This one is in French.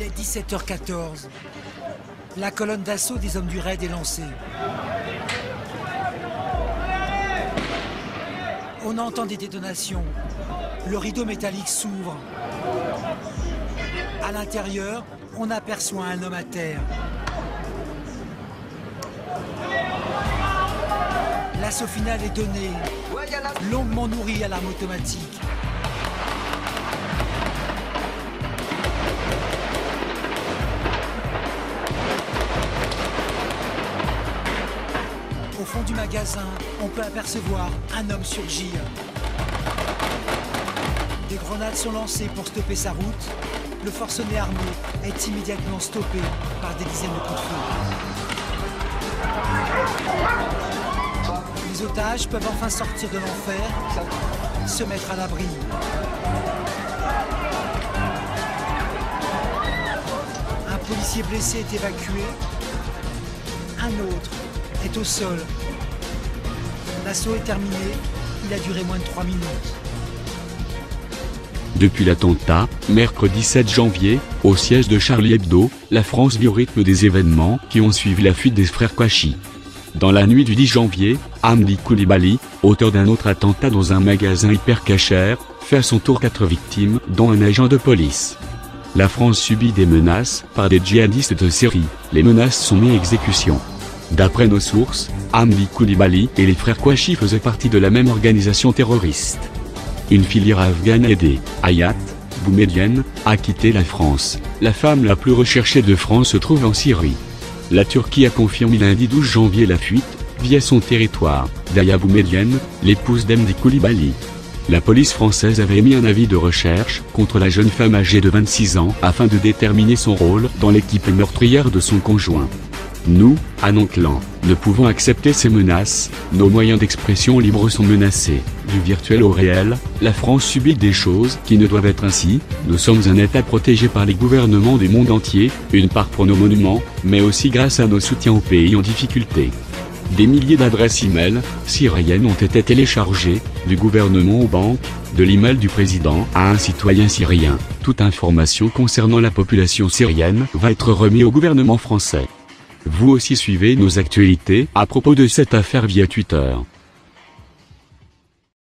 est 17h14. La colonne d'assaut des hommes du raid est lancée. On entend des détonations. Le rideau métallique s'ouvre. À l'intérieur, on aperçoit un homme à terre. L'assaut final est donné, longuement nourri à l'arme automatique. Au fond du magasin, on peut apercevoir un homme surgir. Des grenades sont lancées pour stopper sa route. Le forcené armé est immédiatement stoppé par des dizaines de coups de feu. Les otages peuvent enfin sortir de l'enfer, se mettre à l'abri. Un policier blessé est évacué. Un autre est au sol. L'assaut est terminé. Il a duré moins de 3 minutes. Depuis l'attentat, mercredi 7 janvier, au siège de Charlie Hebdo, la France vit au rythme des événements qui ont suivi la fuite des frères Kouachi. Dans la nuit du 10 janvier, Hamdi Koulibaly, auteur d'un autre attentat dans un magasin hyper cachère, fait à son tour 4 victimes, dont un agent de police. La France subit des menaces par des djihadistes de Syrie. Les menaces sont mises à exécution. D'après nos sources, Hamdi Koulibaly et les frères Kouachi faisaient partie de la même organisation terroriste. Une filière afghane aidée, Hayat Boumedienne, a quitté la France. La femme la plus recherchée de France se trouve en Syrie. La Turquie a confirmé lundi 12 janvier la fuite, via son territoire, d'Aya Boumedienne, l'épouse d'Hamdi Koulibaly. La police française avait émis un avis de recherche contre la jeune femme âgée de 26 ans afin de déterminer son rôle dans l'équipe meurtrière de son conjoint. Nous, à Nonclan, ne pouvons accepter ces menaces, nos moyens d'expression libre sont menacés. Du virtuel au réel, la France subit des choses qui ne doivent être ainsi. Nous sommes un État protégé par les gouvernements du monde entier, une part pour nos monuments, mais aussi grâce à nos soutiens aux pays en difficulté. Des milliers d'adresses e-mail syriennes ont été téléchargées, du gouvernement aux banques, de l'email du président à un citoyen syrien. Toute information concernant la population syrienne va être remise au gouvernement français. Vous aussi suivez nos actualités à propos de cette affaire via Twitter.